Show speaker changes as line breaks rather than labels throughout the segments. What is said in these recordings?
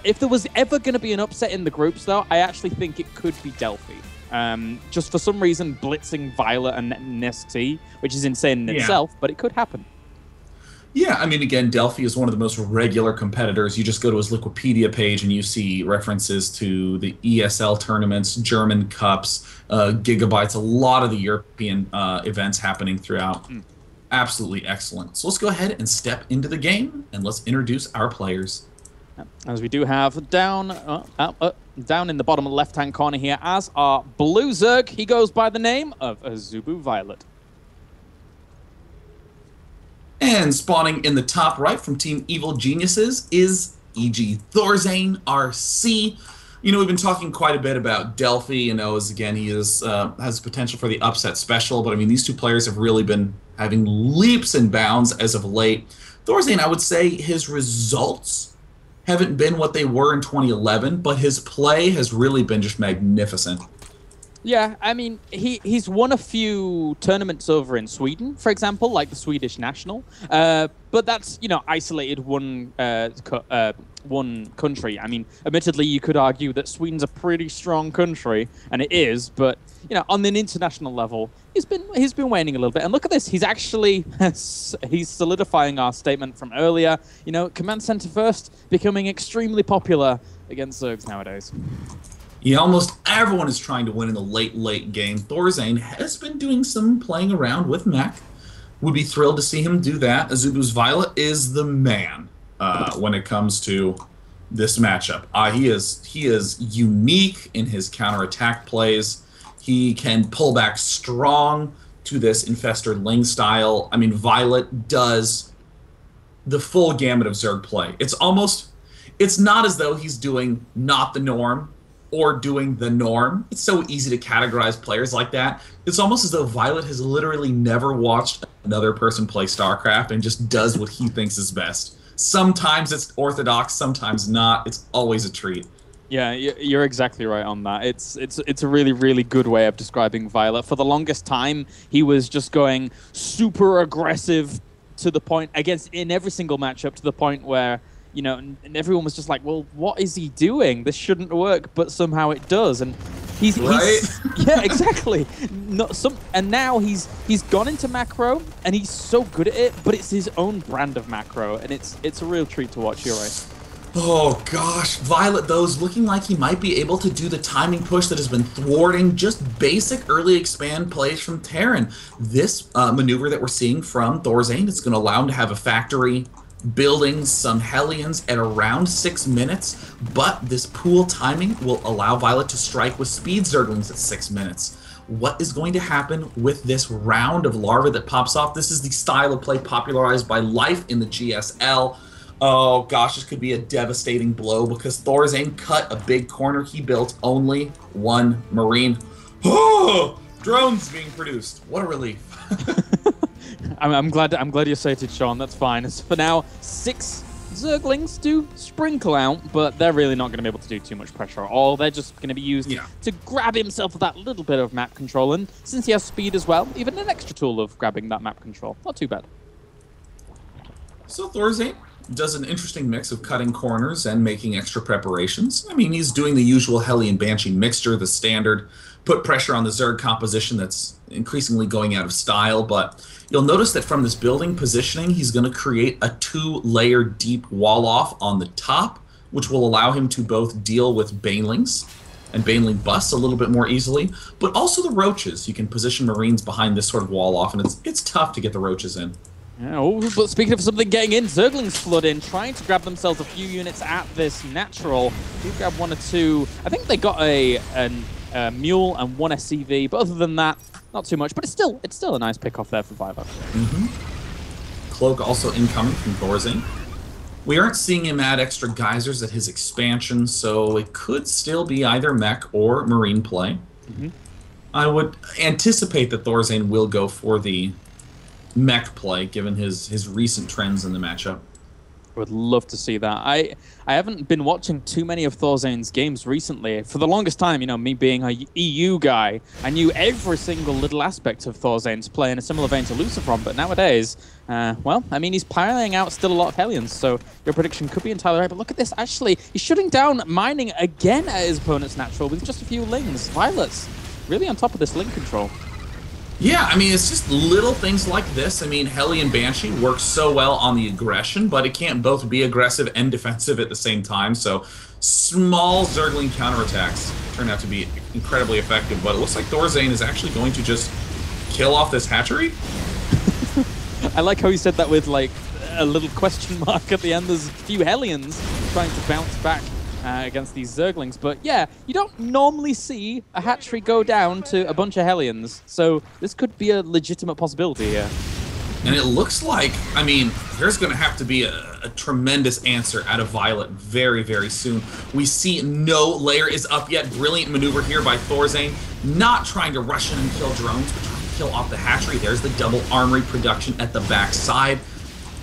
If there was ever going to be an upset in the groups, though, I actually think it could be Delphi. Just for some reason, blitzing viOlet and Nest, which is insane in itself, but it could happen.
Yeah, I mean, again, Delphi is one of the most regular competitors. You just go to his Wikipedia page and you see references to the ESL tournaments, German Cups, Gigabytes, a lot of the European events happening throughout. Absolutely excellent. So let's go ahead and step into the game, and let's introduce our players.
As we do have down in the bottom left-hand corner here, as our blue Zerg, he goes by the name of AZUBU viOlet.
And spawning in the top right from Team Evil Geniuses is EGThorZaINRC. You know, we've been talking quite a bit about Delphi. You know, as again, he is has potential for the upset special. But I mean, these two players have really been having leaps and bounds as of late. ThorZaIN, I would say his results haven't been what they were in 2011, but his play has really been just magnificent.
Yeah, I mean, he's won a few tournaments over in Sweden, for example, like the Swedish national. But that's, you know, isolated one country. I mean, admittedly, you could argue that Sweden's a pretty strong country, and it is. But you know, on an international level, he's been waning a little bit. And look at this, he's actually he's solidifying our statement from earlier. You know, command center first becoming extremely popular against Zergs nowadays.
Yeah, almost everyone is trying to win in the late game. ThorZaIN has been doing some playing around with mech. Would be thrilled to see him do that. AZUBU's viOlet is the man when it comes to this matchup. He is unique in his counterattack plays. He can pull back strong to this Infestor Ling style. I mean, viOlet does the full gamut of Zerg play. It's not as though he's doing not the norm or doing the norm. It's so easy to categorize players like that. It's almost as though viOlet has literally never watched another person play StarCraft and just does what he thinks is best. Sometimes it's orthodox, sometimes not. It's always a treat.
Yeah, you're exactly right on that. It's a really, really good way of describing viOlet. For the longest time, he was just going super aggressive to the point, in every single matchup, to the point where, you know, and everyone was just like, well, what is he doing? This shouldn't work, but somehow it does. And he's yeah, exactly. And now he's gone into macro, and he's so good at it, but it's his own brand of macro, and it's a real treat to watch. You're right.
Oh gosh, viOlet though is looking like he might be able to do the timing push that has been thwarting just basic early expand plays from Terran. This maneuver that we're seeing from ThorZaIN is going to allow him to have a factory building some Hellions at around 6 minutes, but this pool timing will allow viOlet to strike with speed Zerglings at 6 minutes. What is going to happen with this round of larva that pops off? This is the style of play popularized by Life in the GSL. Oh gosh, this could be a devastating blow because ThorZaIN cut a big corner. He built only one Marine. Oh, drones being produced. What a relief.
I'm glad you're sated, Sean. That's fine. As for now, 6 Zerglings do sprinkle out, but they're really not going to be able to do too much pressure at all. They're just going to be used to grab himself that little bit of map control, and since he has speed as well, even an extra tool of grabbing that map control. Not too bad.
So ThorZaIN does an interesting mix of cutting corners and making extra preparations. I mean, he's doing the usual Hellion Banshee mixture, the standard, put pressure on the Zerg composition that's increasingly going out of style, but you'll notice that from this building positioning, he's going to create a 2-layer deep wall-off on the top, which will allow him to both deal with Banelings and Baneling busts a little bit more easily, but also the Roaches. You can position Marines behind this sort of wall-off, and it's tough to get the Roaches in.
Yeah, oh, but speaking of something getting in, Zerglings flood in, trying to grab themselves a few units at this natural. Do grab 1 or 2. I think they got a Mule and 1 SCV, but other than that, not too much. But it's still a nice pick off there for Vivo.
Cloak also incoming from ThorZaIN. We aren't seeing him add extra geysers at his expansion, so it could still be either mech or Marine play. I would anticipate that ThorZaIN will go for the mech play, given his recent trends in the matchup.
I would love to see that. I haven't been watching too many of ThorZaINRC's games recently. For the longest time, you know, me being a EU guy, I knew every single little aspect of ThorZaINRC's play in a similar vein to Lucifron, but nowadays, well, I mean, he's piling out still a lot of Hellions, so your prediction could be entirely right. But look at this, actually, he's shutting down mining again at his opponent's natural with just a few Lings. Violet's really on top of this Ling control.
Yeah, I mean, it's just little things like this. I mean, Hellion Banshee works so well on the aggression, but it can't both be aggressive and defensive at the same time, so small Zergling counterattacks turn out to be incredibly effective, but it looks like ThorZaINRC is actually going to just kill off this hatchery.
I like how he said that with, like, a little question mark at the end. There's a few Hellions trying to bounce back against these Zerglings. But yeah, you don't normally see a hatchery go down to a bunch of Hellions. So this could be a legitimate possibility here.
And it looks like, I mean, there's going to have to be a tremendous answer out of viOlet very, very soon. We see no layer is up yet. Brilliant maneuver here by ThorZaINRC. Not trying to rush in and kill drones, but trying to kill off the hatchery. There's the double armory production at the backside.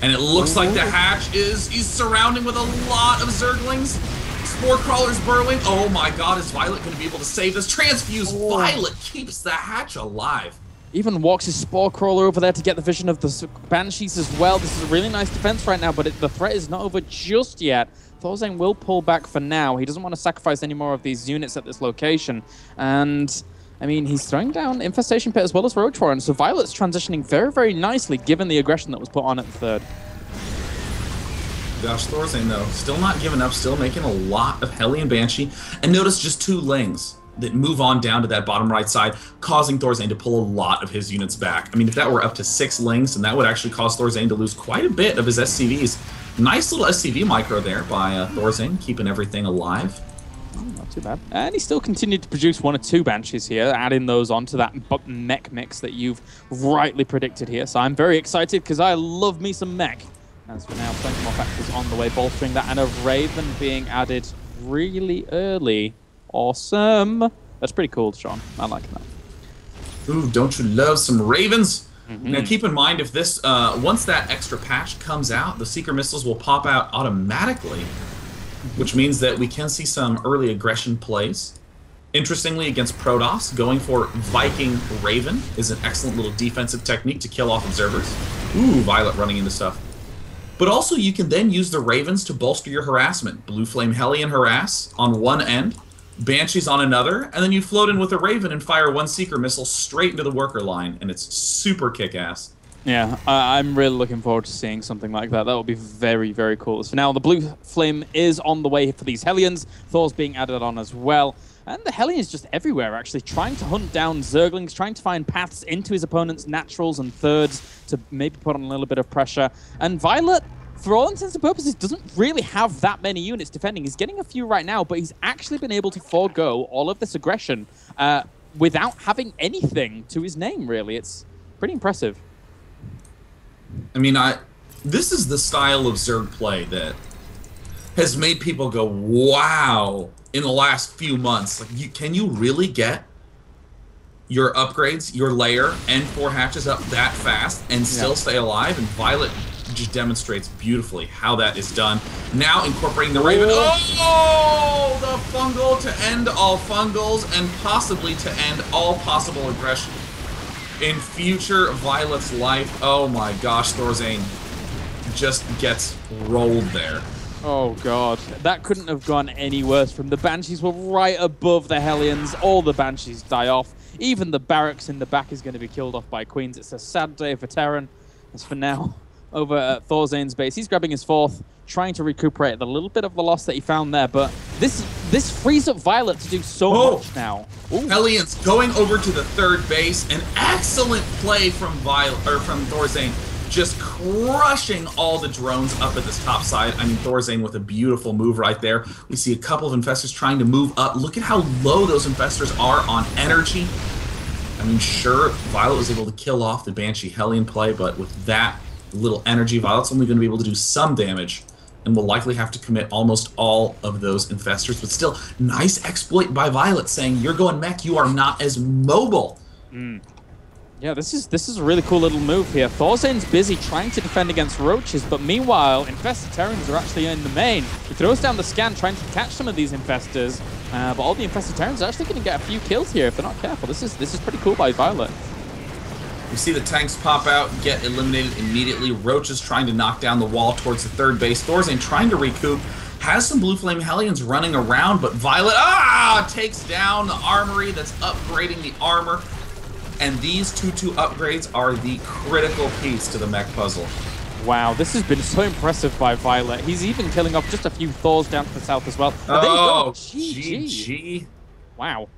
And it looks like the hatch he's surrounding with a lot of Zerglings. Spore Crawlers burrowing. Oh my god, is viOlet going to be able to save this? Transfuse viOlet keeps the hatch alive.
Even walks his Spore Crawler over there to get the vision of the Banshees as well. This is a really nice defense right now, but the threat is not over just yet. ThorZaINRC will pull back for now. He doesn't want to sacrifice any more of these units at this location. And, I mean, he's throwing down Infestation Pit as well as Roach Warren. So viOlet's transitioning very, very nicely given the aggression that was put on at the third.
Gosh, ThorZaINRC, though, still not giving up, still making a lot of Hellion Banshee. And notice just 2 Lings that move on down to that bottom right side, causing ThorZaINRC to pull a lot of his units back. I mean, if that were up to 6 Lings, then that would actually cause ThorZaINRC to lose quite a bit of his SCVs. Nice little SCV micro there by ThorZaINRC, keeping everything alive.
Not too bad. And he still continued to produce 1 or 2 Banshees here, adding those onto that mech mix that you've rightly predicted here. So I'm very excited because I love me some mech. As for now, plenty more factors on the way, bolstering that, and a Raven being added really early. Awesome. That's pretty cool, Sean. I like that.
Ooh, don't you love some Ravens? Now keep in mind, if this, once that extra patch comes out, the Seeker Missiles will pop out automatically, which means that we can see some early aggression plays. Interestingly, against Protoss, going for Viking Raven is an excellent little defensive technique to kill off observers. Ooh, viOlet running into stuff. But also, you can then use the Ravens to bolster your harassment. Blue Flame Hellion harass on one end, Banshees on another, and then you float in with a Raven and fire 1 Seeker Missile straight into the worker line, and it's super kick-ass.
Yeah, I'm really looking forward to seeing something like that. That will be very, very cool. So now the Blue Flame is on the way for these Hellions. Thor's being added on as well. And the Hellion is just everywhere, actually, trying to hunt down Zerglings, trying to find paths into his opponent's naturals and thirds to maybe put on a little bit of pressure. And viOlet, for all intents and purposes, doesn't really have that many units defending. He's getting a few right now, but he's actually been able to forego all of this aggression without having anything to his name, really. It's pretty impressive.
I mean, this is the style of Zerg play that has made people go, wow, in the last few months. Like, can you really get your upgrades, your layer, and 4 hatches up that fast and still stay alive? And viOlet just demonstrates beautifully how that is done. Now incorporating the Raven. Oh, the fungal to end all fungals and possibly to end all possible aggression in future viOlet's life. Oh my gosh, ThorZaINRC just gets rolled there.
Oh god, that couldn't have gone any worse. From the Banshees were right above the Hellions. All the Banshees die off. Even the barracks in the back is going to be killed off by Queens. It's a sad day for Terran. As for now, over at ThorZaINRC's base, he's grabbing his 4th, trying to recuperate the little bit of the loss that he found there. But this frees up viOlet to do so much now. Ooh.
Hellions going over to the 3rd base. An excellent play from ThorZaINRC. Just crushing all the drones up at this top side. I mean, ThorZaINRC with a beautiful move right there. We see a couple of Infestors trying to move up. Look at how low those Infestors are on energy. I mean, sure, viOlet was able to kill off the Banshee Hellion play, but with that little energy, viOlet's only going to be able to do some damage and will likely have to commit almost all of those Infestors. But still, nice exploit by viOlet saying, you're going mech, you are not as mobile.
Yeah, this is a really cool little move here. ThorZaINRC's busy trying to defend against roaches, but meanwhile, Infested Terrans are actually in the main. He throws down the scan, trying to catch some of these Infestors, but all the Infested Terrans are actually going to get a few kills here if they're not careful. This is pretty cool by viOlet.
We see the tanks pop out, get eliminated immediately. Roach is trying to knock down the wall towards the third base. ThorZaINRC trying to recoup. Has some Blue Flame Hellions running around, but viOlet takes down the armory that's upgrading the armor. And these 2-2 upgrades are the critical piece to the mech puzzle.
Wow, this has been so impressive by viOlet. He's even killing off just a few Thors down to the south as well.
Oh, GG.
Wow.